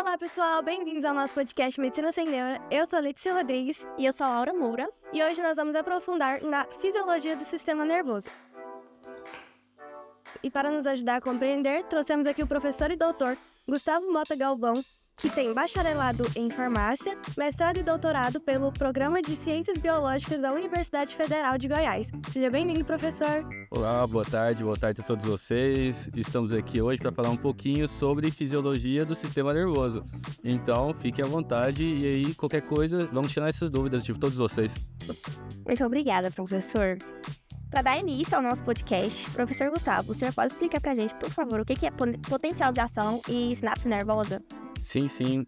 Olá pessoal, bem-vindos ao nosso podcast Medicina Sem Neura. Eu sou a Letícia Rodrigues. E eu sou a Laura Moura. E hoje nós vamos aprofundar na fisiologia do sistema nervoso. E para nos ajudar a compreender, trouxemos aqui o professor e doutor Gustavo Mota Galvão, que tem bacharelado em farmácia, mestrado e doutorado pelo Programa de Ciências Biológicas da Universidade Federal de Goiás. Seja bem-vindo, professor. Olá, boa tarde a todos vocês. Estamos aqui hoje para falar um pouquinho sobre fisiologia do sistema nervoso. Então, fiquem à vontade e aí, qualquer coisa, vamos tirar essas dúvidas de todos vocês. Muito obrigada, professor. Para dar início ao nosso podcast, professor Gustavo, o senhor pode explicar para a gente, por favor, o que é potencial de ação e sinapse nervosa? Sim,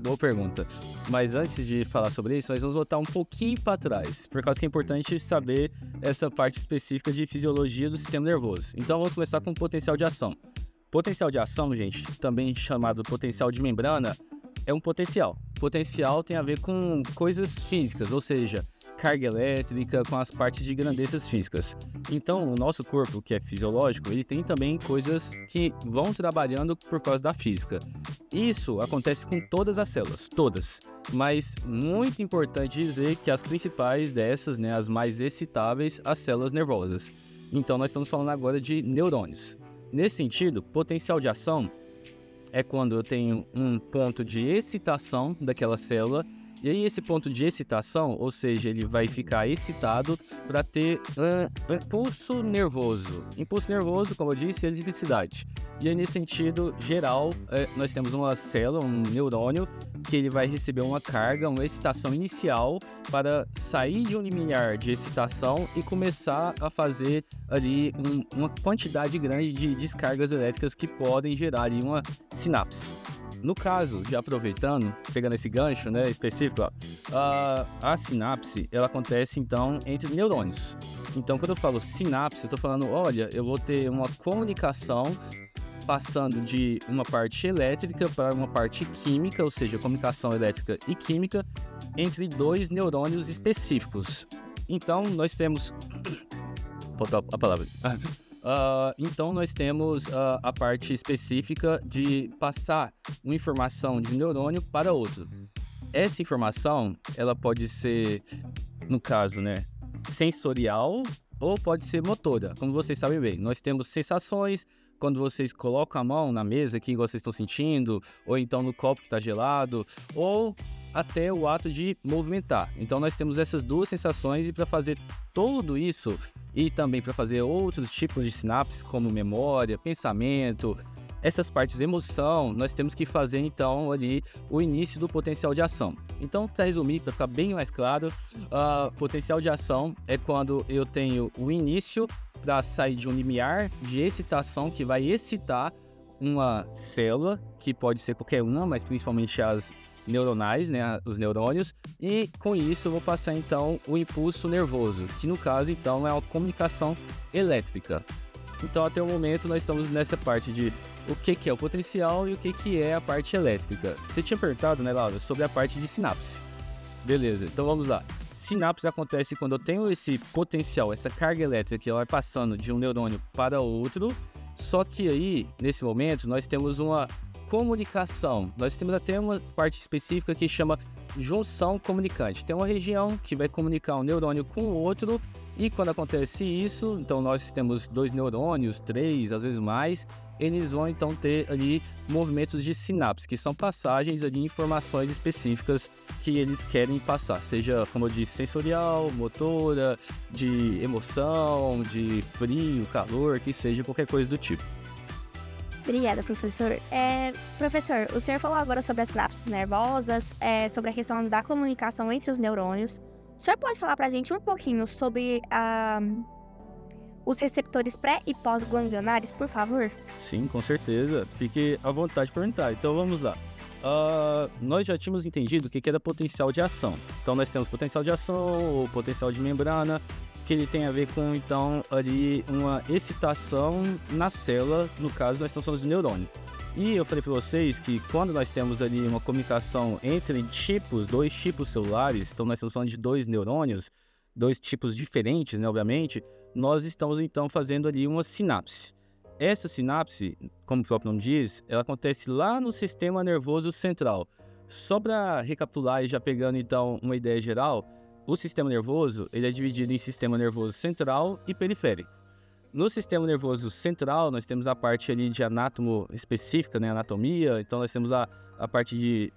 boa pergunta. Mas antes de falar sobre isso, nós vamos voltar um pouquinho para trás, por causa que é importante saber essa parte específica de fisiologia do sistema nervoso. Então vamos começar com o potencial de ação. Potencial de ação, gente, também chamado potencial de membrana, é um potencial. Potencial tem a ver com coisas físicas, ou seja, carga elétrica, com as partes de grandezas físicas. Então, o nosso corpo, que é fisiológico, ele tem também coisas que vão trabalhando por causa da física. Isso acontece com todas as células, todas. Mas muito importante dizer que as principais dessas, as mais excitáveis, as células nervosas. Então, nós estamos falando agora de neurônios. Nesse sentido, potencial de ação é quando eu tenho um ponto de excitação daquela célula. E aí esse ponto de excitação, ou seja, ele vai ficar excitado para ter um impulso nervoso. Impulso nervoso, como eu disse, é eletricidade. E aí nesse sentido geral, nós temos uma célula, um neurônio, que ele vai receber uma carga, uma excitação inicial para sair de um limiar de excitação e começar a fazer ali uma quantidade grande de descargas elétricas que podem gerar ali uma sinapse. No caso, já aproveitando, pegando esse gancho específico, a sinapse ela acontece então entre neurônios. Então, quando eu falo sinapse, eu estou falando, olha, eu vou ter uma comunicação passando de uma parte elétrica para uma parte química, ou seja, comunicação elétrica e química entre dois neurônios específicos. Então, nós temos... Vou botar a palavra. Então, nós temos a parte específica de passar uma informação de um neurônio para outro. Essa informação, ela pode ser, no caso, sensorial ou pode ser motora. Como vocês sabem bem, nós temos sensações quando vocês colocam a mão na mesa, que vocês estão sentindo, ou então no copo que está gelado, ou até o ato de movimentar. Então nós temos essas duas sensações e para fazer tudo isso e também para fazer outros tipos de sinapses como memória, pensamento, essas partes emoção, nós temos que fazer então ali o início do potencial de ação. Então, para resumir, para ficar bem mais claro, potencial de ação é quando eu tenho o início para sair de um limiar de excitação que vai excitar uma célula, que pode ser qualquer uma, mas principalmente as neuronais, os neurônios, e com isso eu vou passar então o impulso nervoso, que no caso então é uma comunicação elétrica. Então até o momento nós estamos nessa parte de o que é o potencial e o que é a parte elétrica. Você tinha perguntado, Laura, sobre a parte de sinapse. Beleza, então vamos lá. Sinapse acontece quando eu tenho esse potencial, essa carga elétrica que ela vai passando de um neurônio para outro, só que aí, nesse momento, nós temos uma comunicação. Nós temos até uma parte específica que chama junção comunicante. Tem uma região que vai comunicar um neurônio com o outro e quando acontece isso, então nós temos 2 neurônios, 3, às vezes mais, eles vão então ter ali movimentos de sinapse, que são passagens ali, informações específicas que eles querem passar, seja, como eu disse, sensorial, motora, de emoção, de frio, calor, que seja qualquer coisa do tipo. Obrigada, professor. Professor, o senhor falou agora sobre as sinapses nervosas, sobre a questão da comunicação entre os neurônios. O senhor pode falar pra gente um pouquinho sobre os receptores pré- e pós-ganglionares, por favor? Sim, com certeza. Fique à vontade de perguntar. Então vamos lá. Nós já tínhamos entendido o que era potencial de ação. Então nós temos potencial de ação ou potencial de membrana, que ele tem a ver com, então, ali uma excitação na célula, no caso nós estamos falando de neurônio. E eu falei para vocês que quando nós temos ali uma comunicação entre dois tipos celulares, então nós estamos falando de 2 neurônios, 2 tipos diferentes, obviamente, nós estamos então fazendo ali uma sinapse. essa sinapse, como o próprio nome diz, ela acontece lá no sistema nervoso central. Só para recapitular e já pegando então uma ideia geral, o sistema nervoso ele é dividido em sistema nervoso central e periférico. No sistema nervoso central, nós temos a parte ali de anátomo específica, né, anatomia, então nós temos a parte de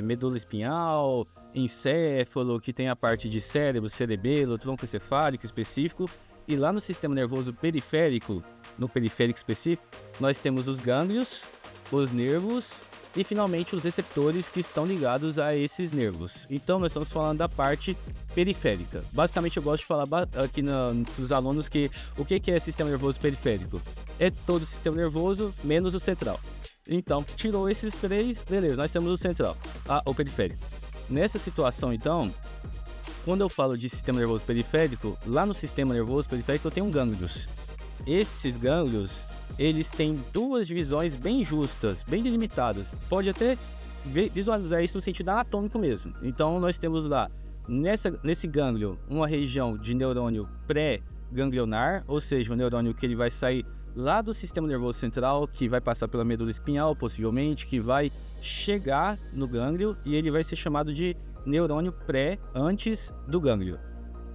medula espinhal, encéfalo, que tem a parte de cérebro, cerebelo, tronco encefálico específico, e lá no sistema nervoso periférico, no periférico específico, nós temos os gânglios, os nervos e finalmente os receptores que estão ligados a esses nervos. Então nós estamos falando da parte periférica. Basicamente eu gosto de falar aqui para os alunos que o que é sistema nervoso periférico? É todo o sistema nervoso menos o central. Então, tirou esses três, beleza, nós temos o central, o periférico. Nessa situação então, quando eu falo de sistema nervoso periférico, lá no sistema nervoso periférico eu tenho gânglios. Esses gânglios, eles têm duas divisões bem justas, bem delimitadas. Pode até visualizar isso no sentido anatômico mesmo. Então, nós temos lá, nesse gânglio, uma região de neurônio pré-ganglionar, ou seja, um neurônio que ele vai sair lá do sistema nervoso central, que vai passar pela medula espinhal, possivelmente, que vai chegar no gânglio, e ele vai ser chamado de neurônio pré antes do gânglio.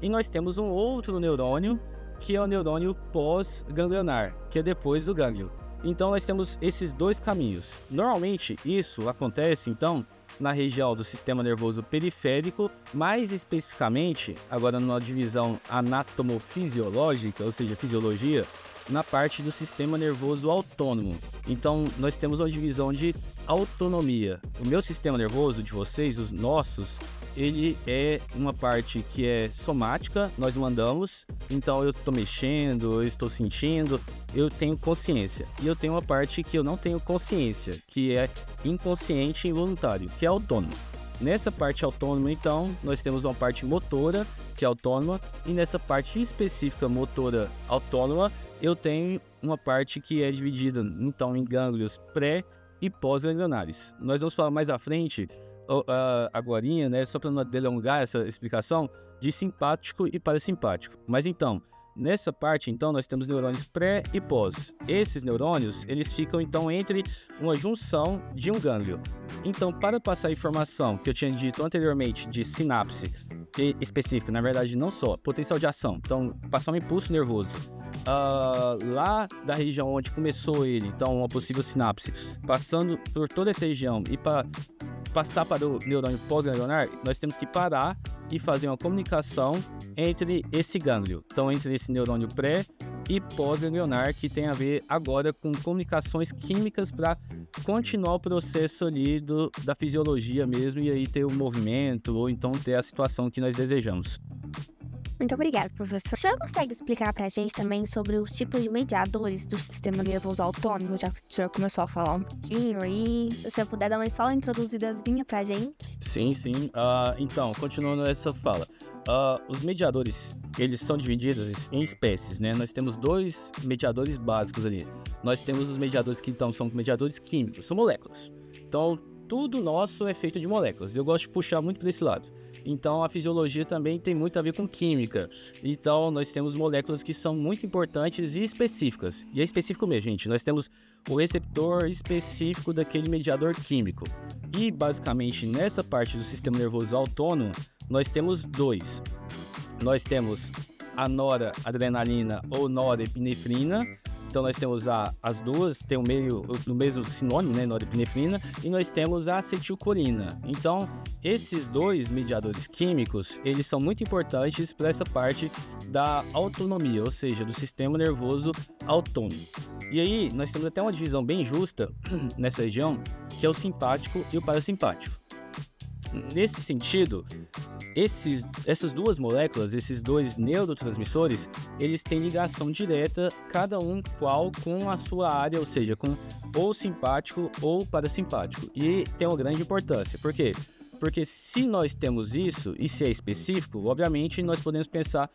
E nós temos um outro neurônio, que é o neurônio pós-ganglionar, que é depois do gânglio. Então nós temos esses dois caminhos. Normalmente isso acontece então na região do sistema nervoso periférico, mais especificamente, agora numa divisão anatomofisiológica, ou seja, fisiologia, na parte do sistema nervoso autônomo. Então nós temos uma divisão de autonomia. O meu sistema nervoso, de vocês, os nossos, ele é uma parte que é somática, nós mandamos, então eu estou mexendo, eu estou sentindo, eu tenho consciência. E eu tenho uma parte que eu não tenho consciência, que é inconsciente e involuntário, que é autônomo. Nessa parte autônoma, então, nós temos uma parte motora, que é autônoma, e nessa parte específica motora autônoma, eu tenho uma parte que é dividida, então, em gânglios pré e pós-ganglionares. Nós vamos falar mais à frente, agorinha, né, só para não delongar essa explicação, de simpático e parasimpático. Mas então, nessa parte, então, nós temos neurônios pré e pós. Esses neurônios, eles ficam, então, entre uma junção de um gânglio. Então, para passar a informação que eu tinha dito anteriormente de sinapse específica, na verdade, não só, potencial de ação, então, passar um impulso nervoso, lá da região onde começou ele, então, uma possível sinapse, passando por toda essa região e passar para o neurônio pós-ganglionar, nós temos que parar e fazer uma comunicação entre esse gânglio, então entre esse neurônio pré e pós-ganglionar, que tem a ver agora com comunicações químicas para continuar o processo ali da fisiologia mesmo, e aí ter o movimento ou então ter a situação que nós desejamos. Muito obrigada, professor. O senhor consegue explicar pra gente também sobre os tipos de mediadores do sistema nervoso autônomo? Já que o senhor começou a falar um pouquinho aí. Se o senhor puder dar uma só introduzidazinha pra gente. Sim. Então, continuando essa fala. Os mediadores, eles são divididos em espécies, né? Nós temos dois mediadores básicos ali. Nós temos os mediadores que, então, são mediadores químicos, são moléculas. Então, tudo nosso é feito de moléculas. Eu gosto de puxar muito para esse lado. Então, a fisiologia também tem muito a ver com química. Então, nós temos moléculas que são muito importantes e específicas. E é específico mesmo, gente. Nós temos o receptor específico daquele mediador químico. E, basicamente, nessa parte do sistema nervoso autônomo, nós temos dois. Nós temos a noradrenalina ou norepinefrina. Então, nós temos as duas, tem o mesmo sinônimo, né, norepinefrina, e nós temos a acetilcolina. Então, esses dois mediadores químicos, eles são muito importantes para essa parte da autonomia, ou seja, do sistema nervoso autônomo. E aí, nós temos até uma divisão bem justa nessa região, que é o simpático e o parasimpático. Nesse sentido, essas duas moléculas, esses dois neurotransmissores, eles têm ligação direta, cada um qual com a sua área, ou seja, com ou simpático ou parasimpático. E tem uma grande importância. Por quê? Porque se nós temos isso, e se é específico, obviamente nós podemos pensar,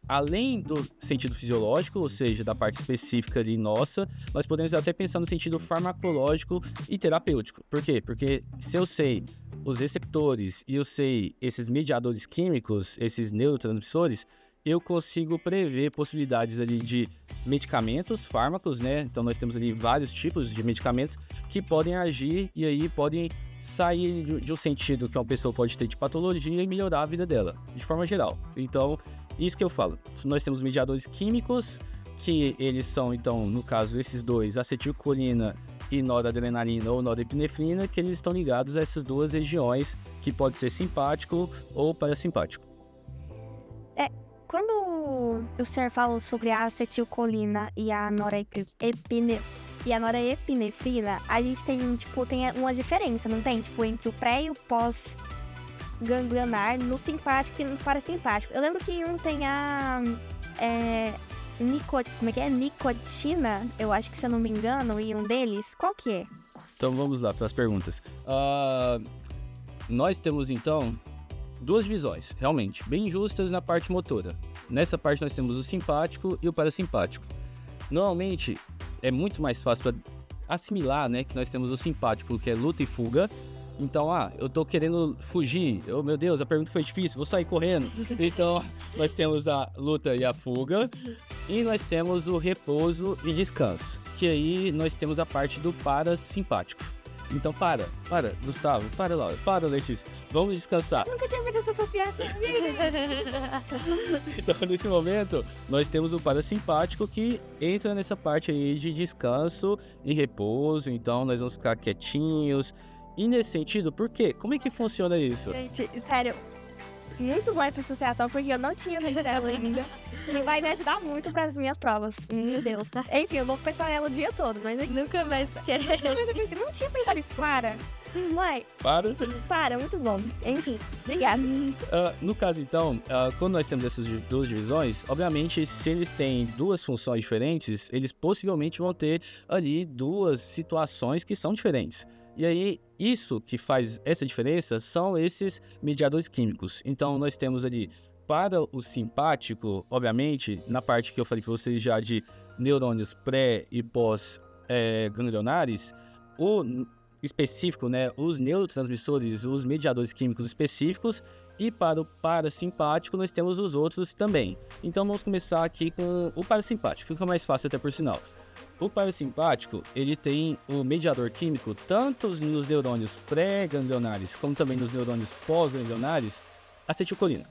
além do sentido fisiológico, ou seja, da parte específica ali nossa, nós podemos até pensar no sentido farmacológico e terapêutico. Por quê? Porque se eu sei os receptores e eu sei esses mediadores químicos, esses neurotransmissores, eu consigo prever possibilidades ali de medicamentos, fármacos, né? Então nós temos ali vários tipos de medicamentos que podem agir e aí podem sair de um sentido que uma pessoa pode ter de patologia e melhorar a vida dela, de forma geral. Então, isso que eu falo. Nós temos mediadores químicos, que eles são, então, no caso, esses dois, acetilcolina e noradrenalina ou norepinefrina, que eles estão ligados a essas duas regiões, que pode ser simpático ou parasimpático. Quando o senhor fala sobre a acetilcolina e a norepinefrina, a gente tem uma diferença, não tem? Tipo, entre o pré e o pós-ganglionar no simpático e no parasimpático. Eu lembro que um tem a nicotina, eu acho que, se eu não me engano, e um deles, qual que é? Então vamos lá para as perguntas. Nós temos então duas divisões, realmente, bem justas na parte motora. Nessa parte nós temos o simpático e o parasimpático. Normalmente é muito mais fácil para assimilar, né, que nós temos o simpático, que é luta e fuga. Então, eu tô querendo fugir. Oh, meu Deus, a pergunta foi difícil, vou sair correndo. Então, nós temos a luta e a fuga. E nós temos o repouso e descanso. Que aí nós temos a parte do parasimpático. Então, para, Gustavo, para, Laura, para, Letícia. Vamos descansar. Eu nunca tinha visto essa piada. Então, nesse momento, nós temos o parasimpático que entra nessa parte aí de descanso e repouso. Então, nós vamos ficar quietinhos. E nesse sentido, por quê? Como é que funciona isso? Gente, sério, muito bom essa associação, porque eu não tinha visto ela ainda. E vai me ajudar muito para as minhas provas. Meu Deus. Enfim, eu vou pensar nela o dia todo, mas eu nunca mais querer. Eu não tinha pensado isso. Mãe. Para, muito bom. Enfim, obrigada. No caso, então, quando nós temos essas duas divisões, obviamente, se eles têm duas funções diferentes, eles possivelmente vão ter ali duas situações que são diferentes. E aí, isso que faz essa diferença são esses mediadores químicos. Então, nós temos ali, para o simpático, obviamente, na parte que eu falei para vocês já de neurônios pré e pós-ganglionares, o específico, né, os neurotransmissores, os mediadores químicos específicos, e para o parasimpático nós temos os outros também. Então, vamos começar aqui com o parasimpático, que é mais fácil até por sinal. O parasimpático, ele tem o mediador químico tanto nos neurônios pré-ganglionares como também nos neurônios pós-ganglionares, acetilcolina.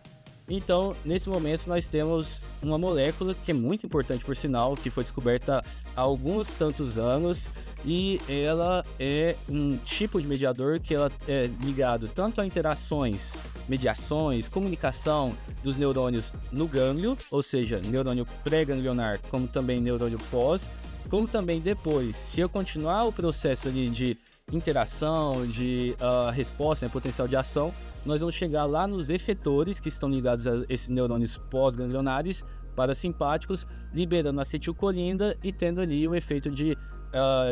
Então, nesse momento, nós temos uma molécula que é muito importante, por sinal, que foi descoberta há alguns tantos anos, e ela é um tipo de mediador que ela é ligado tanto a interações, mediações, comunicação dos neurônios no gânglio, ou seja, neurônio pré-ganglionar, como também neurônio pós, como também depois, se eu continuar o processo ali de interação, de resposta, né, potencial de ação, nós vamos chegar lá nos efetores que estão ligados a esses neurônios pós-ganglionares parasimpáticos, liberando acetilcolina e tendo ali o efeito de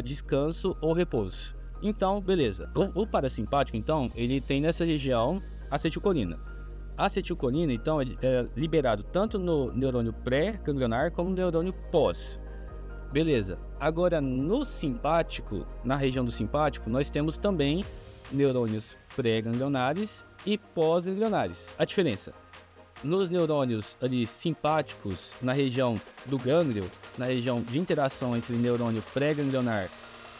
descanso ou repouso. Então, beleza. O parasimpático, então, ele tem nessa região acetilcolina. A acetilcolina, então, é liberado tanto no neurônio pré-ganglionar como no neurônio pós. Beleza. Agora, no simpático, na região do simpático, nós temos também neurônios pré-ganglionares e pós-ganglionares. A diferença: nos neurônios ali simpáticos, na região do gânglio, na região de interação entre neurônio pré-ganglionar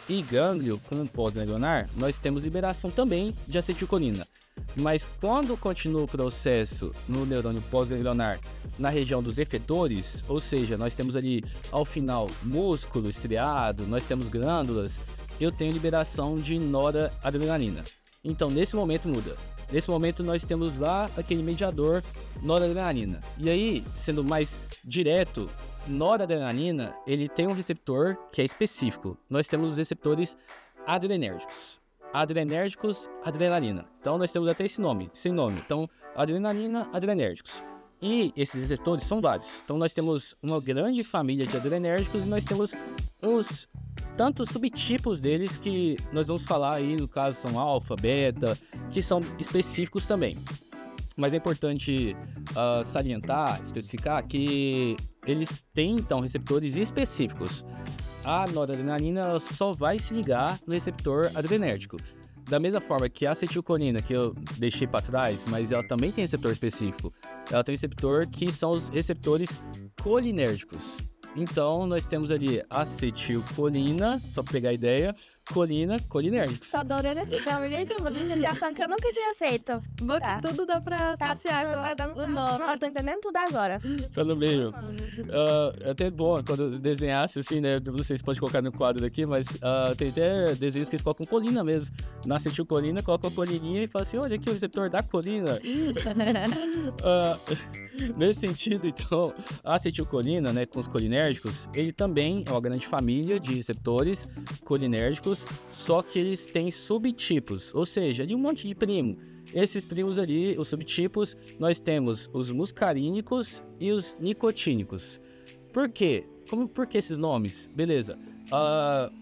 e gânglio com pós-ganglionar, nós temos liberação também de acetilcolina. Mas quando continua o processo no neurônio pós-ganglionar na região dos efetores, ou seja, nós temos ali ao final músculo estriado, nós temos glândulas, eu tenho liberação de noradrenalina. Então, nesse momento muda. Nesse momento nós temos lá aquele mediador noradrenalina. E aí, sendo mais direto, noradrenalina, ele tem um receptor que é específico. Nós temos os receptores adrenérgicos. Adrenérgicos, adrenalina. Então, nós temos até esse nome, sem nome. Então, adrenalina, adrenérgicos. E esses receptores são vários. Então, nós temos uma grande família de adrenérgicos e nós temos uns tantos subtipos deles que nós vamos falar aí, no caso, são alfa, beta, que são específicos também. Mas é importante salientar, especificar que eles têm, então, receptores específicos. A noradrenalina ela só vai se ligar no receptor adrenérgico. da mesma forma que a acetilcolina, que eu deixei para trás, mas ela também tem receptor específico. Ela tem receptor que são os receptores colinérgicos. Então, nós temos ali acetilcolina, só para pegar a ideia, colina, colinérgicos. Tô adorando esse nome, gente. Eu vou dizer ação que eu nunca tinha feito. Tá. Tudo dá pra associar. Tá dando o nome. Eu tô entendendo tudo agora. Tá no meio. É até bom quando eu desenhasse assim, né? Não sei se pode colocar no quadro aqui, mas tem até desenhos que eles colocam colina mesmo. Na acetilcolina, colocam a colininha e falam assim: olha aqui o receptor da colina. Nesse sentido, então, a acetilcolina, né, com os colinérgicos, ele também é uma grande família de receptores colinérgicos, só que eles têm subtipos, ou seja, ali um monte de primo. Esses primos ali, os subtipos, nós temos os muscarínicos e os nicotínicos. Por quê? Por que esses nomes? Beleza.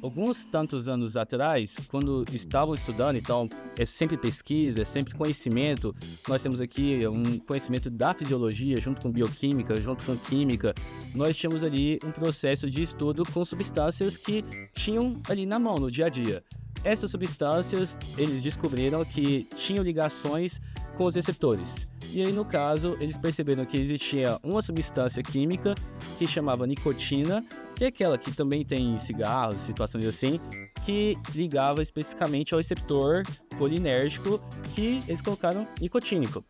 Alguns tantos anos atrás, quando estavam estudando, então é sempre pesquisa, é sempre conhecimento. Nós temos aqui um conhecimento da fisiologia, junto com bioquímica, junto com química. Nós tínhamos ali um processo de estudo com substâncias que tinham ali na mão, no dia a dia. Essas substâncias, eles descobriram que tinham ligações com os receptores. E aí, no caso, eles perceberam que existia uma substância química que chamava nicotina, que é aquela que também tem em cigarros, situações assim, que ligava especificamente ao receptor colinérgico, que eles colocaram nicotínico.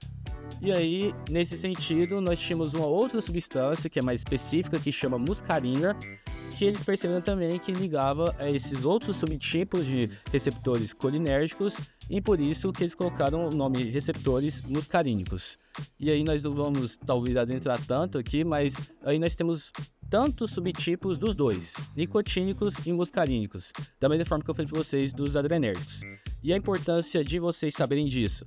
E aí, nesse sentido, nós tínhamos uma outra substância que é mais específica, que chama muscarina, que eles perceberam também que ligava a esses outros subtipos de receptores colinérgicos, e por isso que eles colocaram o nome receptores muscarínicos. E aí nós não vamos talvez adentrar tanto aqui, mas aí nós temos tantos subtipos dos dois, nicotínicos e muscarínicos, da mesma forma que eu falei para vocês dos adrenérgicos. E a importância de vocês saberem disso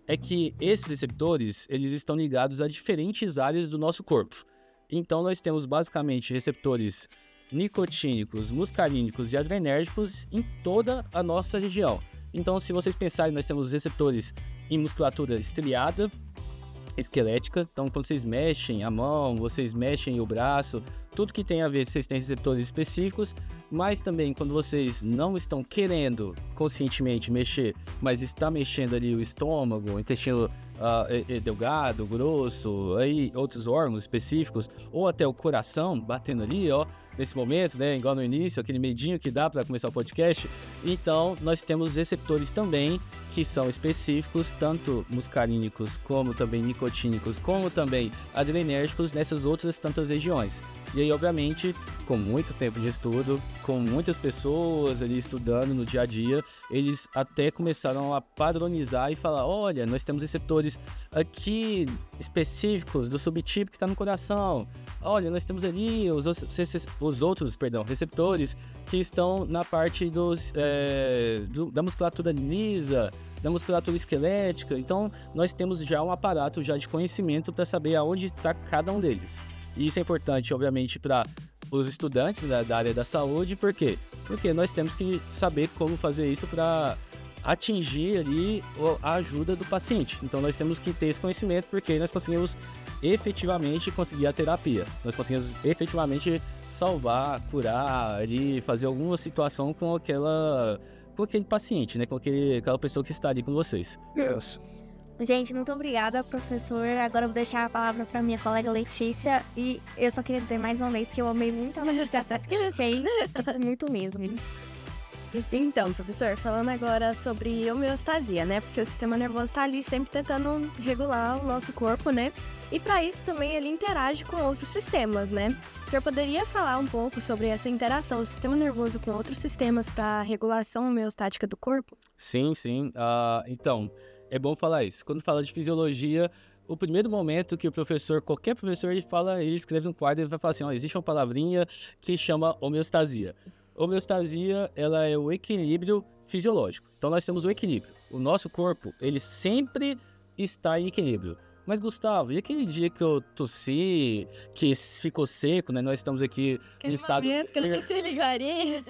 é que esses receptores, eles estão ligados a diferentes áreas do nosso corpo. Então nós temos basicamente receptores nicotínicos, muscarínicos e adrenérgicos em toda a nossa região. Então, se vocês pensarem, nós temos receptores em musculatura estriada, esquelética. Então, quando vocês mexem a mão, vocês mexem o braço, tudo que tem a ver, vocês têm receptores específicos, mas também quando vocês não estão querendo conscientemente mexer, mas está mexendo ali o estômago, o intestino delgado, grosso, aí outros órgãos específicos, ou até o coração batendo ali, ó, nesse momento, né, igual no início, aquele medinho que dá para começar o podcast. Então, nós temos receptores também que são específicos, tanto muscarínicos, como também nicotínicos, como também adrenérgicos nessas outras tantas regiões. E aí, obviamente, com muito tempo de estudo, com muitas pessoas ali estudando no dia a dia, eles até começaram a padronizar e falar: olha, nós temos receptores aqui específicos do subtipo que está no coração. Olha, nós temos ali os outros receptores que estão na parte da musculatura lisa, da musculatura esquelética. Então, nós temos já um aparato já de conhecimento para saber aonde está cada um deles. E isso é importante, obviamente, para os estudantes da área da saúde. Por quê? Porque nós temos que saber como fazer isso para atingir ali a ajuda do paciente. Então, nós temos que ter esse conhecimento, porque nós conseguimos efetivamente conseguir a terapia. Nós conseguimos efetivamente salvar, curar, ali, fazer alguma situação com aquele paciente, né? Com aquela pessoa que está ali com vocês. Yes. Gente, muito obrigada, professor. Agora eu vou deixar a palavra para minha colega Letícia. E eu só queria dizer mais uma vez que eu amei muito as associações que ele fez. Muito mesmo. Então, professor, falando agora sobre homeostasia, né? Porque o sistema nervoso está ali sempre tentando regular o nosso corpo, né? E para isso também ele interage com outros sistemas, né? O senhor poderia falar um pouco sobre essa interação do sistema nervoso com outros sistemas para a regulação homeostática do corpo? Sim. Então, é bom falar isso. Quando fala de fisiologia, o primeiro momento que qualquer professor, ele escreve um quadro e vai falar assim: ó, existe uma palavrinha que chama homeostasia. Homeostasia, ela é o equilíbrio fisiológico. Então, nós temos o equilíbrio. O nosso corpo, ele sempre está em equilíbrio. Mas, Gustavo, e aquele dia que eu tossi, que ficou seco, né? Nós estamos aqui Aquele momento que eu não se ligaria.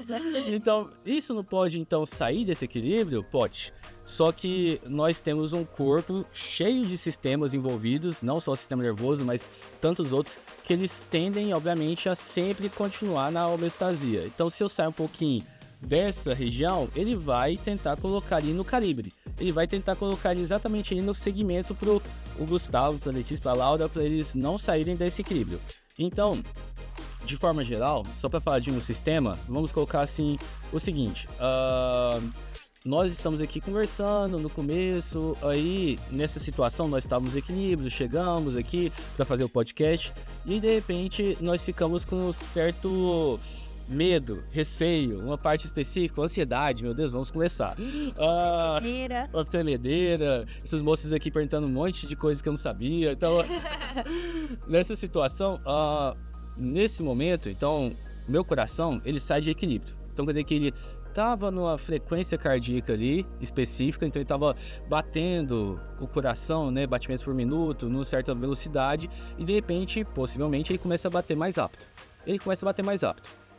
Então, isso não pode, então, sair desse equilíbrio? Pode. Só que nós temos um corpo cheio de sistemas envolvidos, não só o sistema nervoso, mas tantos outros, que eles tendem, obviamente, a sempre continuar na homeostasia. Então, se eu sair um pouquinho dessa região, ele vai tentar colocar ali no calibre. Ele vai tentar colocar ali exatamente ali no segmento pro o Gustavo, pra Letícia, pra Laura, para eles não saírem desse equilíbrio. Então, de forma geral, só para falar de um sistema, vamos colocar assim o seguinte: nós estamos aqui conversando no começo, aí nessa situação nós estávamos em equilíbrio, chegamos aqui para fazer o podcast e de repente nós ficamos com um certo medo, receio, uma parte específica, ansiedade, meu Deus, vamos começar. Uma tremedeira, esses moços aqui perguntando um monte de coisas que eu não sabia. Então, nessa situação, nesse momento, então, meu coração, ele sai de equilíbrio. Então, quer dizer que ele estava numa frequência cardíaca ali, específica, então ele estava batendo o coração, né, batimentos por minuto, numa certa velocidade, e de repente, possivelmente, ele começa a bater mais rápido.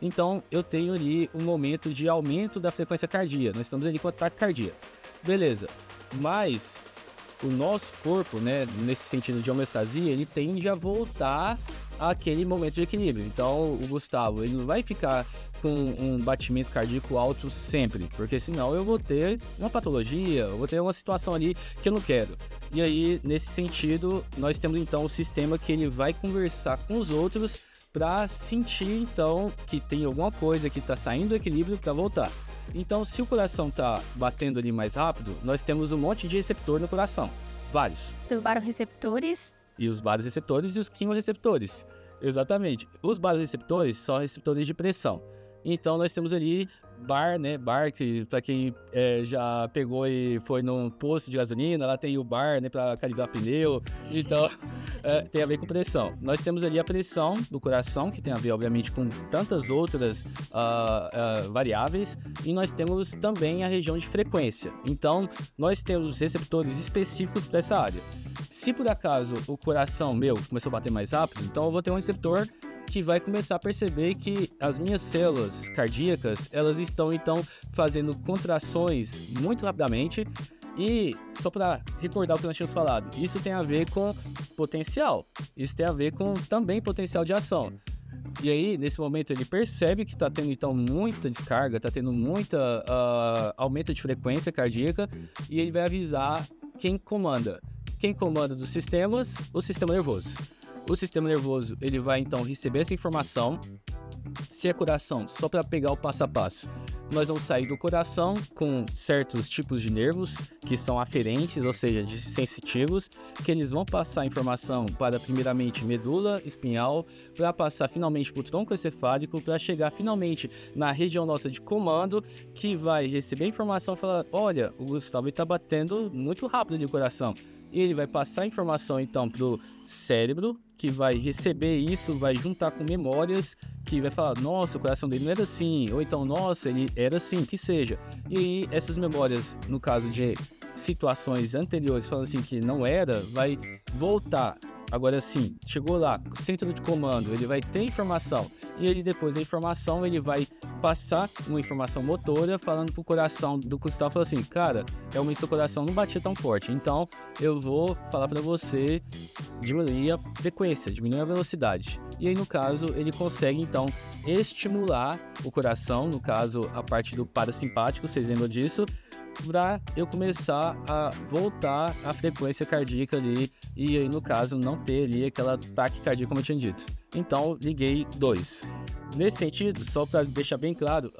Então, eu tenho ali um momento de aumento da frequência cardíaca. Nós estamos ali com ataque cardíaco. Beleza. Mas o nosso corpo, né, nesse sentido de homeostasia, ele tende a voltar àquele momento de equilíbrio. Então, o Gustavo, ele não vai ficar com um batimento cardíaco alto sempre, porque senão eu vou ter uma patologia, eu vou ter uma situação ali que eu não quero. E aí, nesse sentido, nós temos então o sistema que ele vai conversar com os outros para sentir, então, que tem alguma coisa que está saindo do equilíbrio para voltar. Então, se o coração está batendo ali mais rápido, nós temos um monte de receptor no coração. Vários. Os baroreceptores. E os baroreceptores e os quimioreceptores. Exatamente. Os baroreceptores são receptores de pressão. Então, nós temos ali bar, né? Bar, que para quem já pegou e foi num posto de gasolina, lá tem o bar, né? Para calibrar pneu. Então, tem a ver com pressão. Nós temos ali a pressão do coração, que tem a ver, obviamente, com tantas outras variáveis. E nós temos também a região de frequência. Então, nós temos receptores específicos para essa área. Se por acaso o coração meu começou a bater mais rápido, então eu vou ter um receptor que vai começar a perceber que as minhas células cardíacas, elas estão então fazendo contrações muito rapidamente. E só para recordar o que nós tínhamos falado, isso tem a ver com potencial, isso tem a ver com também potencial de ação. E aí, nesse momento, ele percebe que está tendo então muita descarga, está tendo muita aumento de frequência cardíaca, e ele vai avisar quem comanda. Quem comanda dos sistemas? O sistema nervoso. O sistema nervoso, ele vai então receber essa informação. Se é coração, só para pegar o passo a passo, nós vamos sair do coração com certos tipos de nervos que são aferentes, ou seja, de sensitivos, que eles vão passar a informação para primeiramente medula espinhal, para passar finalmente para o tronco encefálico, para chegar finalmente na região nossa de comando, que vai receber a informação e falar: olha, o Gustavo está batendo muito rápido de coração. E ele vai passar a informação então para o cérebro, que vai receber isso, vai juntar com memórias, que vai falar: nossa, o coração dele não era assim, ou então, nossa, ele era assim, que seja. E aí, essas memórias, no caso de situações anteriores, falando assim que não era, vai voltar. Agora sim, chegou lá, centro de comando, ele vai ter informação, e ele depois da informação, ele vai passar uma informação motora falando pro coração do Gustavo, falando assim: cara, realmente seu coração não batia tão forte, então eu vou falar para você diminuir a frequência, diminuir a velocidade. E aí, no caso, ele consegue então estimular o coração, no caso a parte do parasimpático, vocês lembram disso, para eu começar a voltar a frequência cardíaca ali, e aí no caso não ter ali aquela ataque cardíaco como eu tinha dito. Então liguei 2. Nesse sentido, só para deixar bem claro,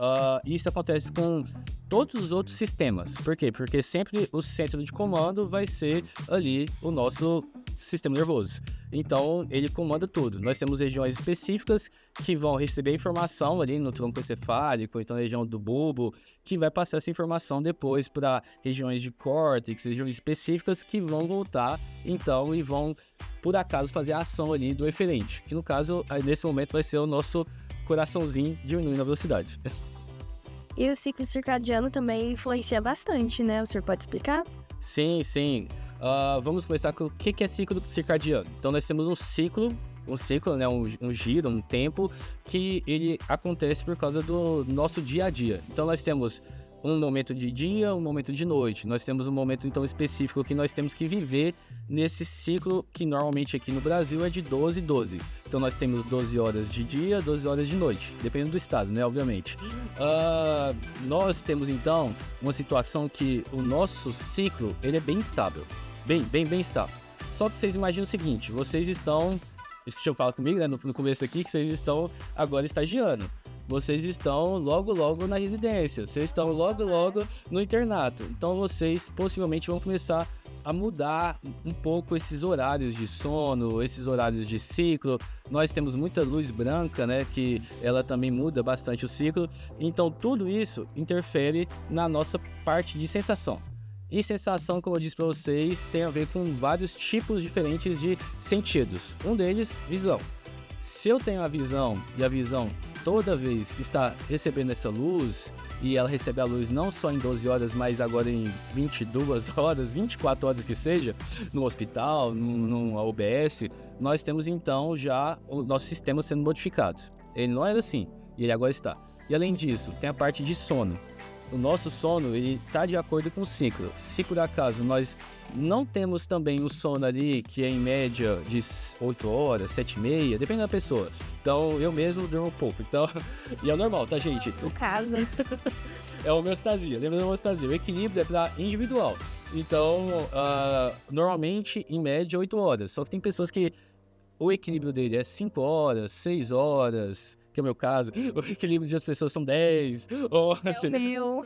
isso acontece com todos os outros sistemas. Por quê? Porque sempre o centro de comando vai ser ali o nosso sistema nervoso. Então, ele comanda tudo. Nós temos regiões específicas que vão receber informação ali no tronco encefálico, então a região do bulbo, que vai passar essa informação depois para regiões de córtex, regiões específicas que vão voltar, então, e vão, por acaso, fazer a ação ali do eferente, que no caso, nesse momento, vai ser o nosso coraçãozinho diminuindo a velocidade. E o ciclo circadiano também influencia bastante, né? O senhor pode explicar? Sim, sim. Vamos começar com o que é ciclo circadiano. Então, nós temos um ciclo, né, um giro, um tempo, que ele acontece por causa do nosso dia a dia. Então, nós temos um momento de dia, um momento de noite. Nós temos um momento, então, específico que nós temos que viver nesse ciclo que normalmente aqui no Brasil é de 12 e 12. Então, nós temos 12 horas de dia, 12 horas de noite, dependendo do estado, né, obviamente. Nós temos, então, uma situação que o nosso ciclo, ele é bem estável. Bem estável. Só que vocês imaginam o seguinte, vocês estão... Deixa eu falar comigo, né, no começo aqui, que vocês estão agora estagiando. Vocês estão logo na residência, vocês estão logo no internato. Então vocês possivelmente vão começar a mudar um pouco esses horários de sono, esses horários de ciclo. Nós temos muita luz branca, né, que ela também muda bastante o ciclo. Então tudo isso interfere na nossa parte de sensação. E sensação, como eu disse para vocês, tem a ver com vários tipos diferentes de sentidos. Um deles, visão. Se eu tenho a visão e a visão toda vez está recebendo essa luz, e ela recebe a luz não só em 12 horas, mas agora em 22 horas, 24 horas que seja, no hospital, numa UBS, nós temos então já o nosso sistema sendo modificado. Ele não era assim, e ele agora está. E além disso, tem a parte de sono. O nosso sono, ele está de acordo com o ciclo. Se por acaso nós não temos também o sono ali, que é em média de 8 horas, 7h30, depende da pessoa. Então, eu mesmo durmo pouco. Então, e é normal, tá, gente? No caso. É homeostasia, lembra da homeostasia? O equilíbrio é para individual. Então, normalmente, em média, 8 horas. Só que tem pessoas que o equilíbrio dele é 5 horas, 6 horas... que é o meu caso, o equilíbrio de as pessoas são 10. Assim. Meu.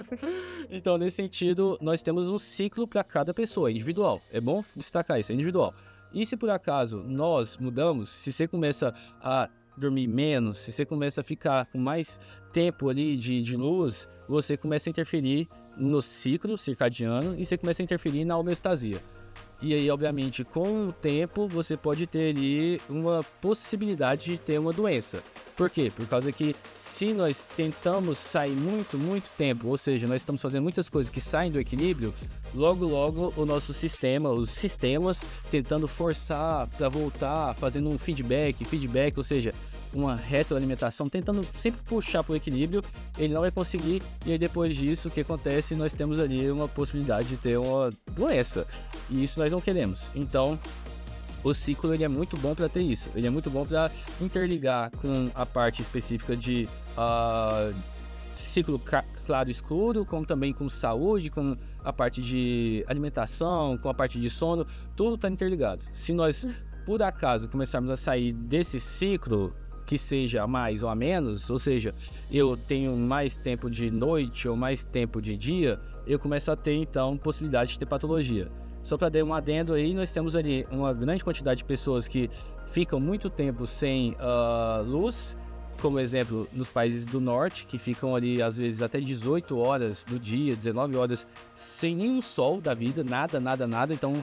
Então, nesse sentido, nós temos um ciclo para cada pessoa, é individual. É bom destacar isso, é individual. E se por acaso nós mudamos, se você começa a dormir menos, se você começa a ficar com mais tempo ali de luz, você começa a interferir no ciclo circadiano e você começa a interferir na homeostasia. E aí, obviamente, com o tempo, você pode ter ali uma possibilidade de ter uma doença. Por quê? Por causa que se nós tentamos sair muito tempo, ou seja, nós estamos fazendo muitas coisas que saem do equilíbrio, logo o nosso sistema, os sistemas tentando forçar para voltar, fazendo um feedback, ou seja, uma retroalimentação, tentando sempre puxar para o equilíbrio, ele não vai conseguir, e aí depois disso, o que acontece? Nós temos ali uma possibilidade de ter uma doença, e isso nós não queremos. Então, o ciclo ele é muito bom para ter isso, ele é muito bom para interligar com a parte específica de ciclo claro e escuro, como também com saúde, com a parte de alimentação, com a parte de sono, tudo está interligado. Se nós, por acaso, começarmos a sair desse ciclo, que seja a mais ou a menos, ou seja, eu tenho mais tempo de noite ou mais tempo de dia, eu começo a ter, então, possibilidade de ter patologia. Só para dar um adendo aí, nós temos ali uma grande quantidade de pessoas que ficam muito tempo sem luz, como exemplo, nos países do norte, que ficam ali, às vezes, até 18 horas do dia, 19 horas, sem nenhum sol da vida, nada, então,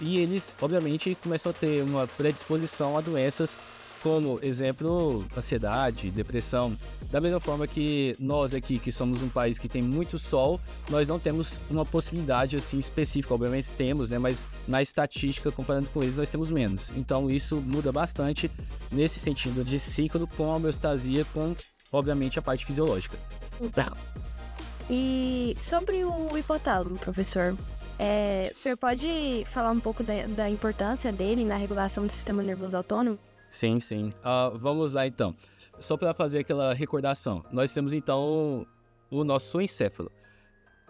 e eles, obviamente, começam a ter uma predisposição a doenças como, exemplo, ansiedade, depressão. Da mesma forma que nós aqui, que somos um país que tem muito sol, nós não temos uma possibilidade assim específica, obviamente temos, né? Mas na estatística, comparando com eles, nós temos menos. Então isso muda bastante nesse sentido de ciclo com a homeostasia, com, obviamente, a parte fisiológica. E sobre o hipotálamo, professor, o senhor pode falar um pouco da importância dele na regulação do sistema nervoso autônomo? Sim. Vamos lá, então. Só para fazer aquela recordação. Nós temos, então, o nosso encéfalo.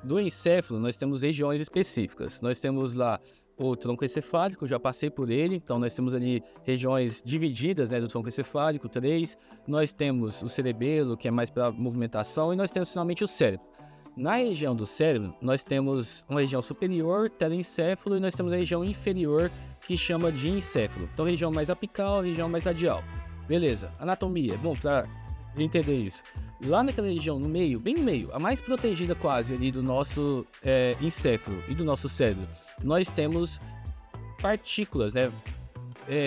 Do encéfalo, nós temos regiões específicas. Nós temos lá o tronco encefálico, já passei por ele. Então, nós temos ali regiões divididas, né, do tronco encefálico, 3. Nós temos o cerebelo, que é mais para movimentação. E nós temos, finalmente, o cérebro. Na região do cérebro, nós temos uma região superior, telencéfalo, e nós temos a região inferior, que chama de encéfalo. Então, região mais apical, região mais radial. Beleza, anatomia, bom, para entender isso. Lá naquela região, no meio, bem no meio, a mais protegida quase ali do nosso encéfalo e do nosso cérebro, nós temos partículas, né?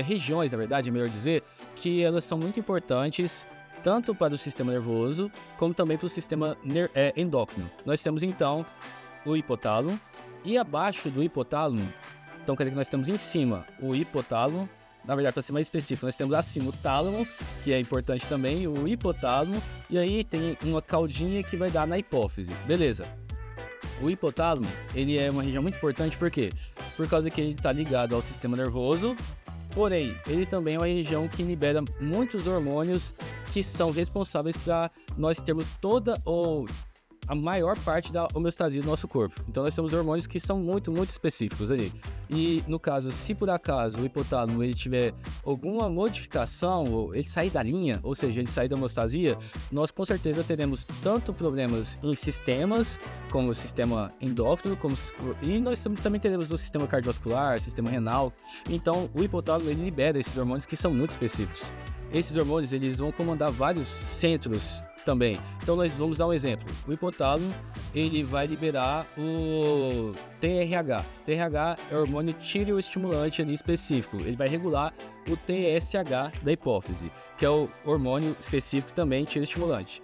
Regiões, na verdade, é melhor dizer, que elas são muito importantes tanto para o sistema nervoso, como também para o sistema endócrino. Nós temos, então, o hipotálamo, e abaixo do hipotálamo, então quer dizer que nós temos em cima o hipotálamo, na verdade, para ser mais específico, nós temos acima o tálamo, que é importante também, o hipotálamo, e aí tem uma caudinha que vai dar na hipófise, beleza. O hipotálamo, ele é uma região muito importante, por quê? Por causa que ele está ligado ao sistema nervoso, porém, ele também é uma região que libera muitos hormônios que são responsáveis para nós termos toda ou a maior parte da homeostasia do nosso corpo. Então nós temos hormônios que são muito, muito específicos ali. E no caso, se por acaso o hipotálamo ele tiver alguma modificação, ou ele sair da linha, ou seja, ele sair da homeostasia, nós com certeza teremos tanto problemas em sistemas, como o sistema endócrino, e nós também teremos no sistema cardiovascular, sistema renal. Então o hipotálamo ele libera esses hormônios que são muito específicos. Esses hormônios eles vão comandar vários centros também. Então nós vamos dar um exemplo. O hipotálamo ele vai liberar o TRH. TRH é o hormônio tireoestimulante ali específico. Ele vai regular o TSH da hipófise, que é o hormônio específico também tireoestimulante.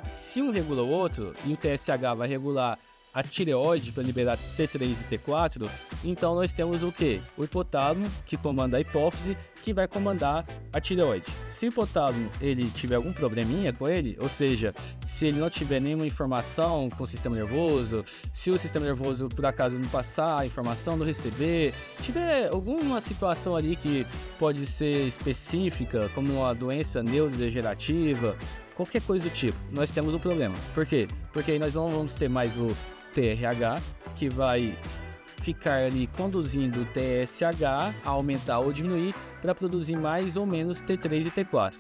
Se um regula o outro, e o TSH vai regular a tireoide para liberar T3 e T4, então nós temos o quê? O hipotálamo, que comanda a hipófise, que vai comandar a tireoide. Se o hipotálamo ele tiver algum probleminha com ele, ou seja, se ele não tiver nenhuma informação com o sistema nervoso, se o sistema nervoso por acaso não passar a informação, não receber, tiver alguma situação ali que pode ser específica, como uma doença neurodegenerativa, qualquer coisa do tipo, nós temos um problema. Por quê? Porque aí nós não vamos ter mais o TRH, que vai ficar ali conduzindo o TSH a aumentar ou diminuir para produzir mais ou menos T3 e T4.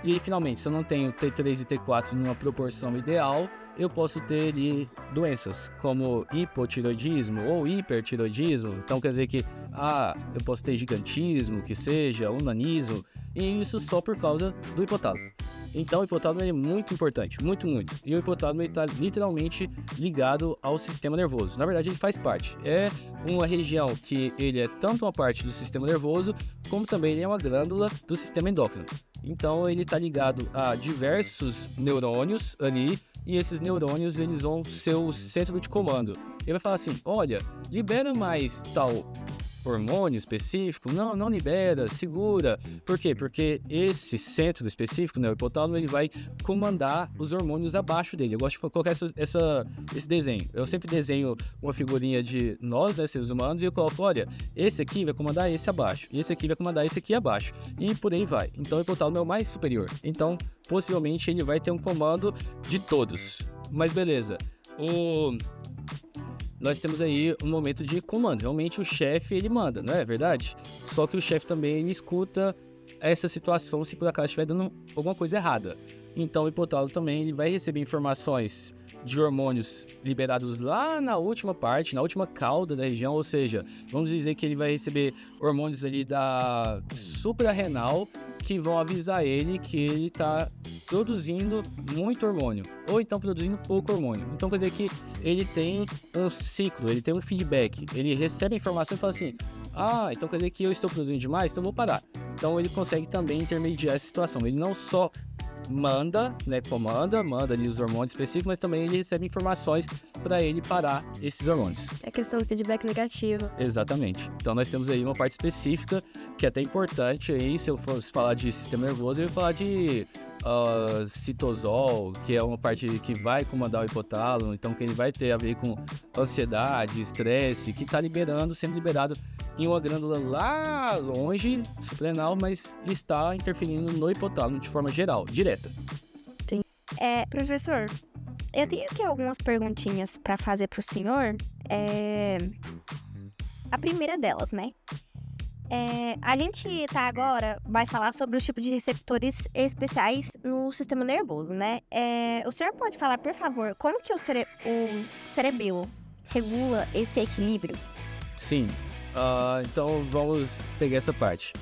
E aí, finalmente, se eu não tenho T3 e T4 numa proporção ideal, eu posso ter ali doenças como hipotiroidismo ou hipertiroidismo. Então quer dizer que eu posso ter gigantismo, que seja, nanismo, e isso só por causa do hipotálamo. Então o hipotálamo é muito importante, muito, muito. E o hipotálamo está literalmente ligado ao sistema nervoso. Na verdade, ele faz parte. É uma região que ele é tanto uma parte do sistema nervoso, como também ele é uma glândula do sistema endócrino. Então ele está ligado a diversos neurônios ali, e esses neurônios eles vão ser o centro de comando. Ele vai falar assim, olha, libera mais tal hormônio específico, não libera, segura. Por quê? Porque esse centro específico, né, o hipotálamo, ele vai comandar os hormônios abaixo dele. Eu gosto de colocar esse desenho. Eu sempre desenho uma figurinha de nós, né, seres humanos, e eu coloco, olha, esse aqui vai comandar esse abaixo, e esse aqui vai comandar esse aqui abaixo, e por aí vai. Então o hipotálamo é o mais superior. Então, possivelmente, ele vai ter um comando de todos. Mas beleza. Nós temos aí um momento de comando. Realmente o chefe, ele manda, não é verdade? Só que o chefe também, ele escuta essa situação se por acaso estiver dando alguma coisa errada. Então o hipotálamo também ele vai receber informações de hormônios liberados lá na última parte, na última cauda da região, ou seja, vamos dizer que ele vai receber hormônios ali da suprarrenal que vão avisar ele que ele está produzindo muito hormônio, ou então produzindo pouco hormônio. Então quer dizer que ele tem um ciclo, ele tem um feedback, ele recebe a informação e fala assim, então quer dizer que eu estou produzindo demais, então vou parar. Então ele consegue também intermediar essa situação, ele não só manda ali os hormônios específicos, mas também ele recebe informações para ele parar esses hormônios. É questão do feedback negativo. Exatamente. Então nós temos aí uma parte específica que é até importante aí, se eu fosse falar de sistema nervoso, eu ia falar de citosol, que é uma parte que vai comandar o hipotálamo, então que ele vai ter a ver com ansiedade, estresse, que está sendo liberado em uma glândula lá longe, suprarrenal, mas está interferindo no hipotálamo de forma geral, direta. Sim. Professor, eu tenho aqui algumas perguntinhas para fazer para o senhor. A primeira delas, né? A gente agora vai falar sobre os tipos de receptores especiais no sistema nervoso, né? O senhor pode falar, por favor, como que o cerebelo regula esse equilíbrio? Sim. Então vamos pegar essa parte.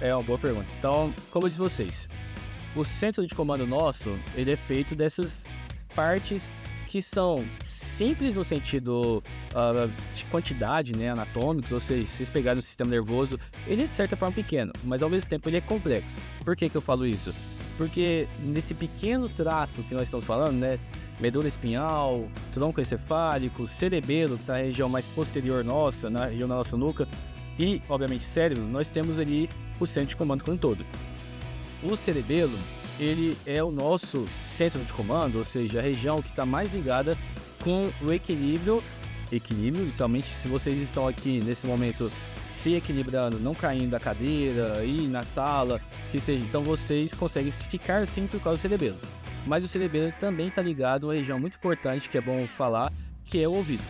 É uma boa pergunta. Então, como eu disse vocês, o centro de comando nosso, ele é feito dessas partes que são simples no sentido de quantidade, né, anatômicos, ou seja, se vocês pegarem o sistema nervoso, ele é de certa forma pequeno, mas ao mesmo tempo ele é complexo. Por que eu falo isso? Porque nesse pequeno trato que nós estamos falando, né, medula espinhal, tronco encefálico, cerebelo, que está na região mais posterior nossa, na região da nossa nuca, e, obviamente, cérebro, nós temos ali o centro de comando como um todo. O cerebelo, ele é o nosso centro de comando, ou seja, a região que está mais ligada com o equilíbrio, literalmente, se vocês estão aqui nesse momento se equilibrando, não caindo da cadeira, ir na sala, que seja, então vocês conseguem ficar sim por causa do cerebelo. Mas o cerebelo também está ligado a uma região muito importante, que é bom falar, que é o ouvido.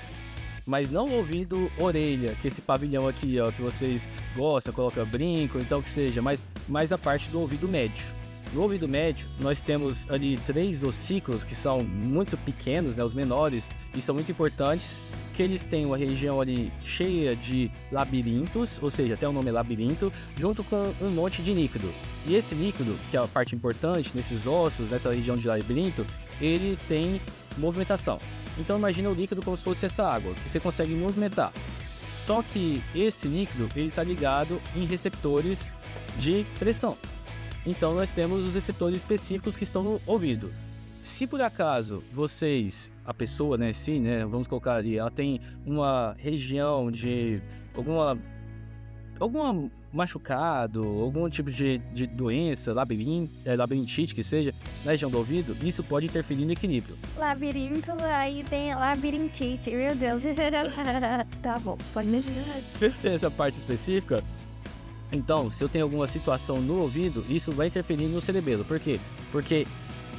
Mas não o ouvido orelha, que é esse pavilhão aqui, ó, que vocês gostam, coloca brinco, então que seja, mas a parte do ouvido médio. No ouvido médio, nós temos ali 3 ossículos que são muito pequenos, né, os menores, e são muito importantes, que eles têm uma região ali cheia de labirintos, ou seja, até o nome é labirinto, junto com um monte de líquido. E esse líquido, que é a parte importante nesses ossos, nessa região de labirinto, ele tem movimentação. Então imagina o líquido como se fosse essa água, que você consegue movimentar. Só que esse líquido, ele está ligado em receptores de pressão. Então nós temos os receptores específicos que estão no ouvido. Se por acaso vocês, a pessoa, né, sim, né, vamos colocar ali, ela tem uma região de alguma machucado, algum tipo de doença, labirintite que seja, na região do ouvido, isso pode interferir no equilíbrio. Labirinto, aí tem labirintite, meu Deus. Tá bom, pode me ajudar. Se tem essa parte específica, então, se eu tenho alguma situação no ouvido, isso vai interferir no cerebelo. Por quê? Porque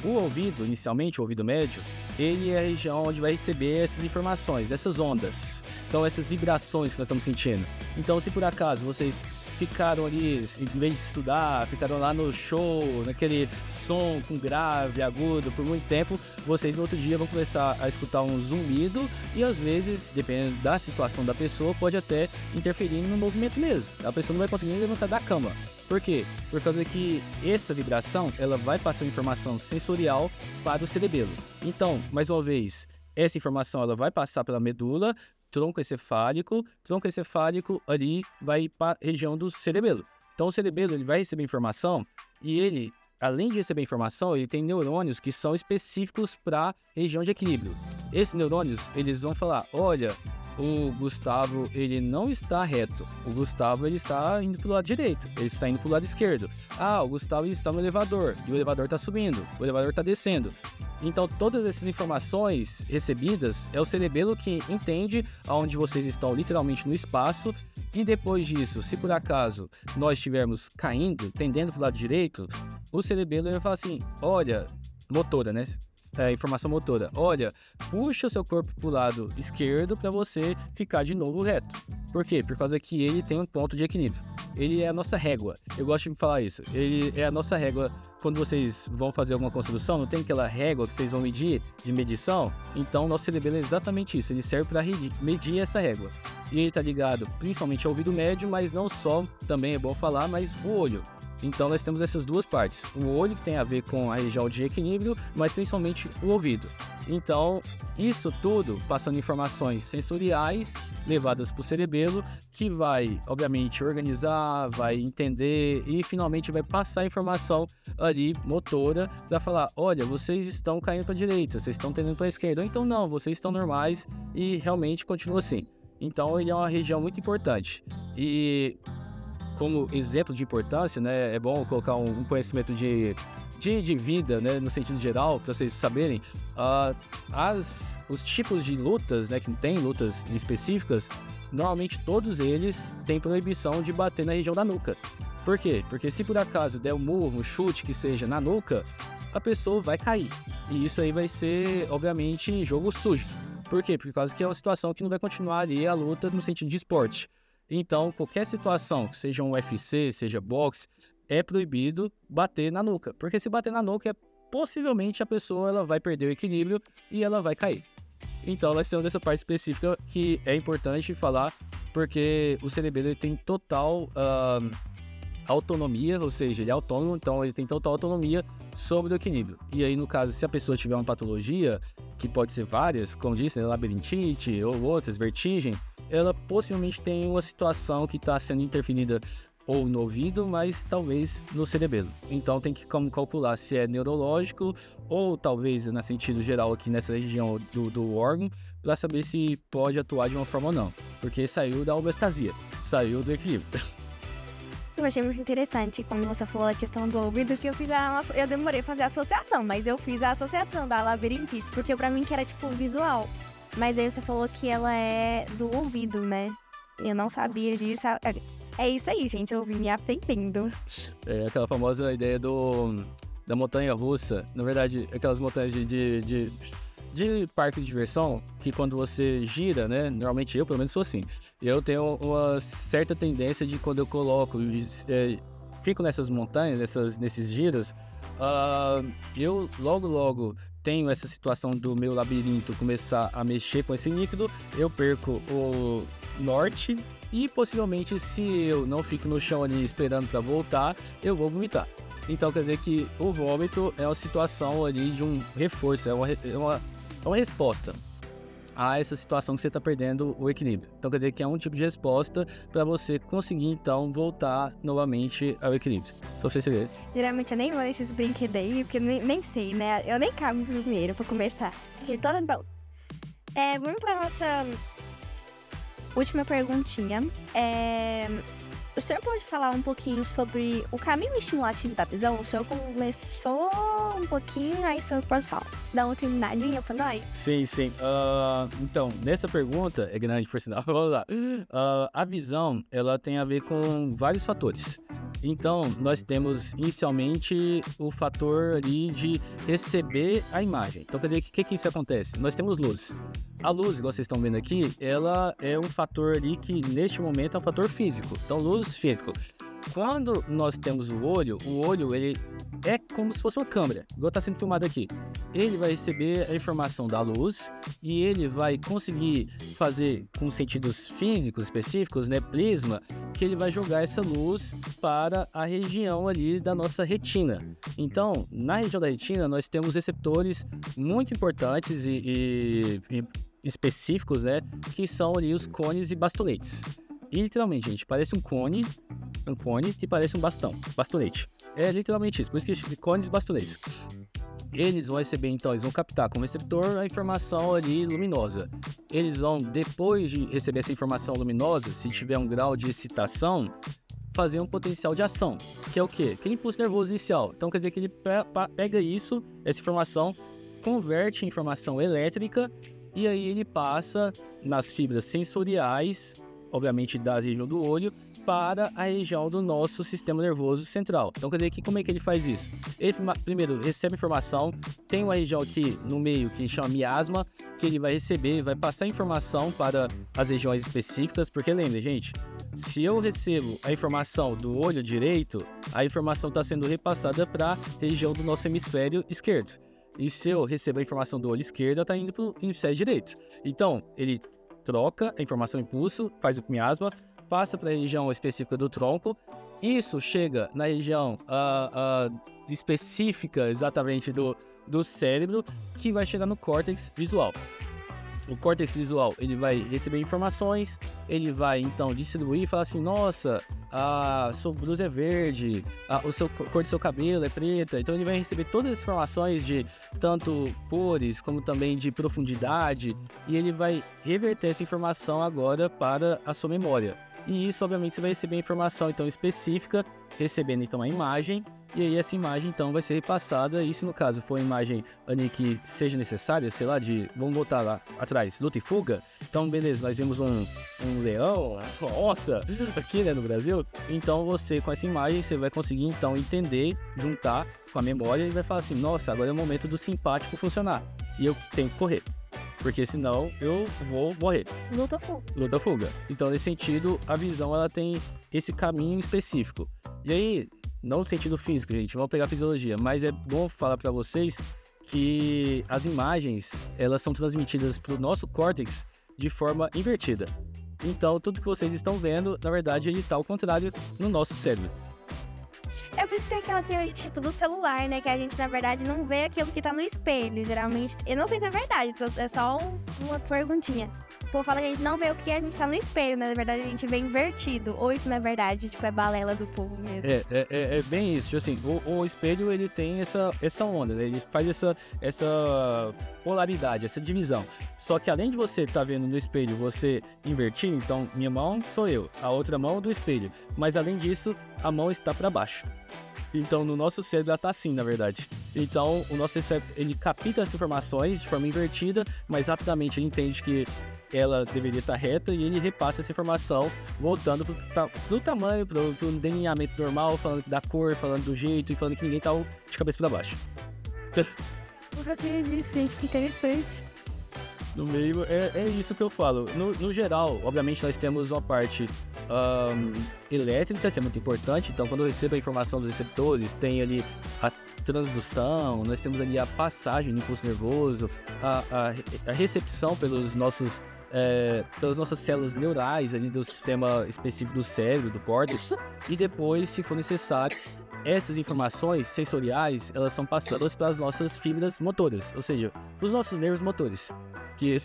o ouvido, inicialmente, o ouvido médio, ele é a região onde vai receber essas informações, essas ondas. Então, essas vibrações que nós estamos sentindo. Então, se por acaso vocês ficaram ali, em vez de estudar, ficaram lá no show, naquele som com grave, agudo, por muito tempo, vocês no outro dia vão começar a escutar um zumbido e às vezes, dependendo da situação da pessoa, pode até interferir no movimento mesmo. A pessoa não vai conseguir nem levantar da cama. Por quê? Por causa que essa vibração, ela vai passar informação sensorial para o cerebelo. Então, mais uma vez, essa informação ela vai passar pela medula, tronco encefálico ali vai para a região do cerebelo. Então o cerebelo ele vai receber informação e ele, além de receber informação, ele tem neurônios que são específicos para a região de equilíbrio. Esses neurônios, eles vão falar, olha, o Gustavo, ele não está reto. O Gustavo, ele está indo para o lado direito. Ele está indo para o lado esquerdo. Ah, o Gustavo ele está no elevador. E o elevador está subindo. O elevador está descendo. Então, todas essas informações recebidas é o cerebelo que entende aonde vocês estão literalmente no espaço. E depois disso, se por acaso nós estivermos caindo, tendendo para o lado direito, o cerebelo vai falar assim, olha, motora, né? Informação motora. Olha, puxa o seu corpo para o lado esquerdo para você ficar de novo reto. Por quê? Por causa que ele tem um ponto de equilíbrio. Ele é a nossa régua. Eu gosto de falar isso. Ele é a nossa régua. Quando vocês vão fazer alguma construção, não tem aquela régua que vocês vão medir de medição? Então, nosso cerebelo é exatamente isso. Ele serve para medir essa régua. E ele está ligado principalmente ao ouvido médio, mas não só, também é bom falar, mas o olho. Então nós temos essas duas partes, o olho que tem a ver com a região de equilíbrio, mas principalmente o ouvido. Então isso tudo passando informações sensoriais levadas para o cerebelo, que vai obviamente organizar, vai entender e finalmente vai passar a informação ali motora para falar, olha, vocês estão caindo para a direita, vocês estão tendendo para a esquerda, ou então não, vocês estão normais e realmente continua assim. Então ele é uma região muito importante e como exemplo de importância, né, é bom colocar um conhecimento de vida, né, no sentido geral, para vocês saberem, os tipos de lutas, né, que tem lutas específicas, normalmente todos eles têm proibição de bater na região da nuca. Por quê? Porque se por acaso der um murro, um chute que seja na nuca, a pessoa vai cair. E isso aí vai ser, obviamente, jogo sujo. Por quê? Por causa que é uma situação que não vai continuar ali a luta no sentido de esporte. Então, qualquer situação, seja um UFC, seja boxe, é proibido bater na nuca. Porque se bater na nuca, possivelmente a pessoa ela vai perder o equilíbrio e ela vai cair. Então, nós temos essa parte específica que é importante falar, porque o cerebelo ele tem total autonomia, ou seja, ele é autônomo, então ele tem total autonomia sobre o equilíbrio. E aí, no caso, se a pessoa tiver uma patologia, que pode ser várias, como disse, né, labirintite ou outras, vertigem, ela possivelmente tem uma situação que está sendo interferida ou no ouvido, mas talvez no cerebelo. Então tem que calcular se é neurológico ou talvez, no sentido geral, aqui nessa região do órgão, para saber se pode atuar de uma forma ou não. Porque saiu da homeostasia, saiu do equilíbrio. Eu achei muito interessante quando você falou a questão do ouvido, que eu demorei a fazer a associação, mas eu fiz a associação da labirintite, porque pra mim que era tipo visual. Mas aí você falou que ela é do ouvido, né? Eu não sabia disso. É isso aí, gente, eu vim me aprendendo. É aquela famosa ideia da montanha-russa. Na verdade, aquelas montanhas de parque de diversão, que quando você gira, né? Normalmente eu, pelo menos, sou assim. Eu tenho uma certa tendência de quando eu coloco, fico nessas montanhas, nesses giros, eu logo tenho essa situação do meu labirinto começar a mexer com esse líquido, eu perco o norte e possivelmente, se eu não fico no chão ali esperando para voltar, eu vou vomitar. Então quer dizer que o vômito é uma situação ali de um reforço, é uma resposta a essa situação que você está perdendo o equilíbrio. Então quer dizer que é um tipo de resposta para você conseguir então voltar novamente ao equilíbrio. Só pra você ver. Geralmente eu nem vou nesses brinquedos aí, porque eu nem sei, né? Eu nem cabo primeiro pra começar. Vamos pra nossa última perguntinha. O senhor pode falar um pouquinho sobre o caminho estimulativo da visão? O senhor começou um pouquinho, aí o senhor pode só dar uma terminadinha pra nós? Sim. Então, nessa pergunta, é grande por sinal, vamos lá. A visão, ela tem a ver com vários fatores. Então, nós temos inicialmente o fator ali de receber a imagem. Então, quer dizer, o que isso acontece? Nós temos luz. A luz, igual vocês estão vendo aqui, ela é um fator ali que, neste momento, é um fator físico. Então, luz físico. Quando nós temos o olho, ele é como se fosse uma câmera, igual está sendo filmado aqui. Ele vai receber a informação da luz e ele vai conseguir fazer com sentidos físicos específicos, né, prisma, que ele vai jogar essa luz para a região ali da nossa retina. Então, na região da retina, nós temos receptores muito importantes e específicos, né, que são ali os cones e bastonetes. E literalmente, gente, parece um cone que parece um bastonete. É literalmente isso, por isso que cones e bastonetes. Eles vão receber, então, eles vão captar como receptor a informação ali luminosa. Eles vão, depois de receber essa informação luminosa, se tiver um grau de excitação, fazer um potencial de ação, que é o quê? Aquele impulso nervoso inicial. Então, quer dizer que ele pega isso, essa informação, converte em informação elétrica, e aí ele passa nas fibras sensoriais, obviamente da região do olho, para a região do nosso sistema nervoso central. Então, quer dizer que como é que ele faz isso? Ele primeiro recebe informação, tem uma região aqui no meio que chama miasma, que ele vai receber, vai passar informação para as regiões específicas, porque lembre, gente, se eu recebo a informação do olho direito, a informação está sendo repassada para a região do nosso hemisfério esquerdo. E se eu recebo a informação do olho esquerdo, ela está indo para o hemisfério direito. Então, ele troca a informação impulso, faz o miasma, passa para a região específica do tronco. Isso chega na região específica exatamente do cérebro, que vai chegar no córtex visual. O córtex visual, ele vai receber informações, ele vai então distribuir e falar assim, nossa, a sua blusa é verde, a cor do seu cabelo é preta. Então ele vai receber todas as informações de tanto cores como também de profundidade, e ele vai reverter essa informação agora para a sua memória. E isso, obviamente, você vai receber informação então específica, recebendo então a imagem, e aí essa imagem então vai ser repassada. E se no caso for uma imagem ali que seja necessária, sei lá, vamos voltar lá atrás, luta e fuga. Então beleza, nós vimos um leão, uma onça aqui, né, no Brasil. Então você, com essa imagem, você vai conseguir então entender, juntar com a memória e vai falar assim, nossa, agora é o momento do simpático funcionar e eu tenho que correr, porque senão eu vou morrer. Luta fuga. Então, nesse sentido, a visão ela tem esse caminho específico. E aí, não no sentido físico, gente, vamos pegar a fisiologia, mas é bom falar para vocês que as imagens, elas são transmitidas para o nosso córtex de forma invertida. Então, tudo que vocês estão vendo, na verdade, ele está ao contrário no nosso cérebro. É por isso que tem aquela teoria, tipo, do celular, né? Que a gente, na verdade, não vê aquilo que tá no espelho, geralmente. Eu não sei se é verdade, é só uma perguntinha. povo fala que a gente não vê o que a gente tá no espelho, né? Na verdade, a gente vê invertido. Ou isso não é verdade, tipo, é balela do povo mesmo. É bem isso, tipo assim, o espelho, ele tem essa onda, né? Ele faz essa polaridade, essa divisão. Só que além de você estar vendo no espelho, você invertir, então minha mão sou eu, a outra mão do espelho. Mas além disso, a mão está para baixo. Então, no nosso cérebro, ela tá assim, na verdade. Então, o nosso cérebro, ele capta essas informações de forma invertida, mas rapidamente ele entende que ela deveria estar reta e ele repassa essa informação, voltando pro tamanho, pro delineamento normal, falando da cor, falando do jeito e falando que ninguém tá de cabeça para baixo. Nunca tinha visto, gente, que interessante. No meio, é isso que eu falo. No geral, obviamente, nós temos uma parte elétrica, que é muito importante. Então, quando eu recebo a informação dos receptores, tem ali a transdução, nós temos ali a passagem do impulso nervoso, a recepção pelas nossas células neurais ali do sistema específico do cérebro, do córtex. E depois, se for necessário, essas informações sensoriais, elas são passadas para as nossas fibras motoras, ou seja, para os nossos nervos motores, que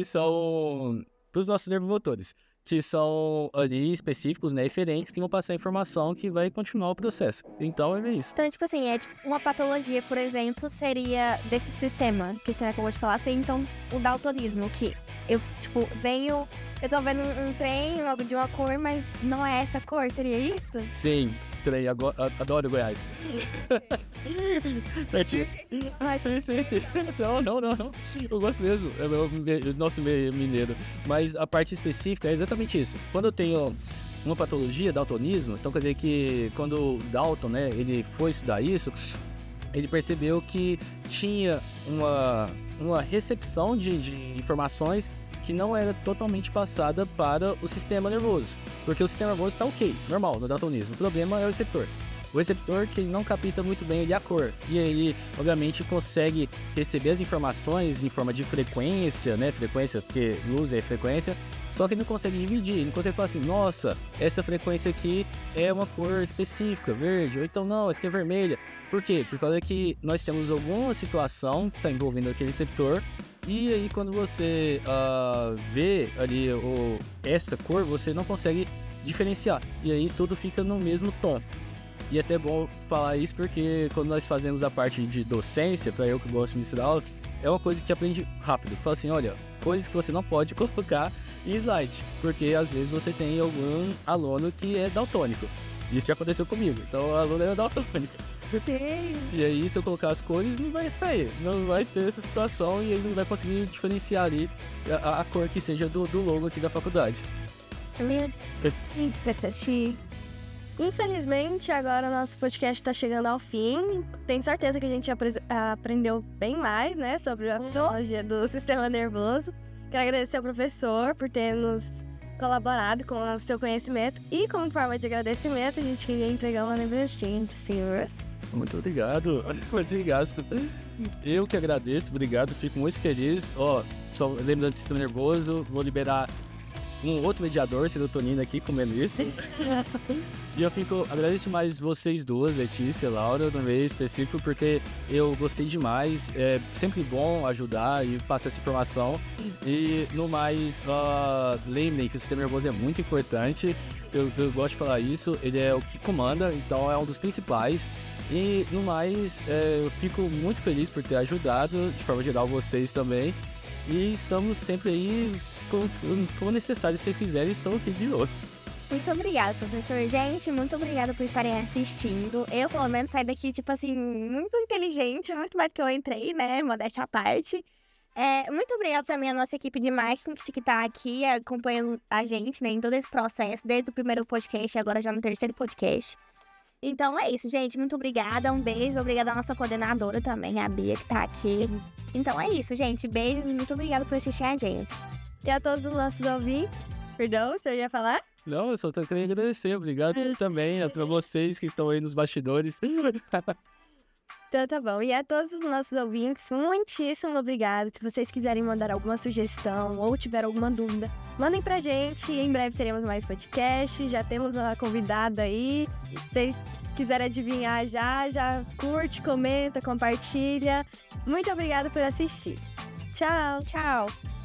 são para os nossos nervos motores, que são ali específicos, né, diferentes, que vão passar a informação que vai continuar o processo. Então é isso. Então, tipo assim, uma patologia, por exemplo, seria desse sistema que o senhor acabou de falar, seria então o daltonismo, que eu, tipo, eu tô vendo um trem logo de uma cor, mas não é essa cor, seria isso? Sim, trem, adoro Goiás. Certinho. Sim. Não. Eu gosto mesmo, é o nosso meio mineiro. Mas a parte específica é exatamente isso. Quando eu tenho uma patologia, daltonismo, então quer dizer que quando o Dalton, né, ele foi estudar isso, ele percebeu que tinha uma recepção de informações que não era totalmente passada para o sistema nervoso. Porque o sistema nervoso está ok, normal, no daltonismo. O problema é o receptor. O receptor que ele não capta muito bem ali a cor. E aí, obviamente, consegue receber as informações em forma de frequência, né? Frequência, porque luz é frequência. Só que ele não consegue dividir, ele não consegue falar assim, nossa, essa frequência aqui é uma cor específica, verde, ou então não, essa aqui é vermelha. Por quê? Por causa que nós temos alguma situação que está envolvendo aquele receptor, e aí quando você vê ali essa cor, você não consegue diferenciar, e aí tudo fica no mesmo tom. E é até bom falar isso porque quando nós fazemos a parte de docência, para eu que gosto de ensinar aula, é uma coisa que aprende rápido. Fala assim, olha, coisas que você não pode colocar em slide, porque às vezes você tem algum aluno que é daltônico. Isso já aconteceu comigo, então o aluno é daltônico. E aí, se eu colocar as cores, não vai sair, não vai ter essa situação e ele não vai conseguir diferenciar ali a cor que seja do logo aqui da faculdade. Infelizmente, agora o nosso podcast está chegando ao fim. Tenho certeza que a gente aprendeu bem mais, né, sobre a fisiologia do sistema nervoso. Quero agradecer ao professor por ter nos colaborado com o seu conhecimento. E como forma de agradecimento, a gente queria entregar uma lembrancinha pro senhor. Muito obrigado. Eu que agradeço, obrigado, fico muito feliz. Só lembrando do sistema nervoso, vou liberar um outro mediador, serotonina aqui, comendo isso. E eu agradeço mais vocês duas, Letícia e Laura, no meio específico, porque eu gostei demais. É sempre bom ajudar e passar essa informação. E no mais, lembrem que o sistema nervoso é muito importante. Eu gosto de falar isso, ele é o que comanda, então é um dos principais. E no mais, eu fico muito feliz por ter ajudado, de forma geral, vocês também. E estamos sempre aí, como necessário, se vocês quiserem, estou aqui de novo. Muito obrigada, professor. Gente, muito obrigada por estarem assistindo. Eu, pelo menos, saí daqui, tipo assim, muito inteligente, muito mais que eu entrei, né? Modéstia à parte. Muito obrigada também à nossa equipe de marketing que está aqui acompanhando a gente, né, em todo esse processo, desde o primeiro podcast, agora já no terceiro podcast. Então é isso, gente. Muito obrigada. Um beijo. Obrigada à nossa coordenadora também, a Bia, que tá aqui. Então é isso, gente. Beijo e muito obrigada por assistir a gente. E a todos os nossos ouvintes. Perdão, você ia falar? Não, eu só queria agradecer. Obrigado também a vocês que estão aí nos bastidores. Então tá bom. E a todos os nossos ouvintes, muitíssimo obrigado. Se vocês quiserem mandar alguma sugestão ou tiver alguma dúvida, mandem pra gente. Em breve teremos mais podcast. Já temos uma convidada aí. Se vocês quiserem adivinhar já curte, comenta, compartilha. Muito obrigada por assistir. Tchau! Tchau!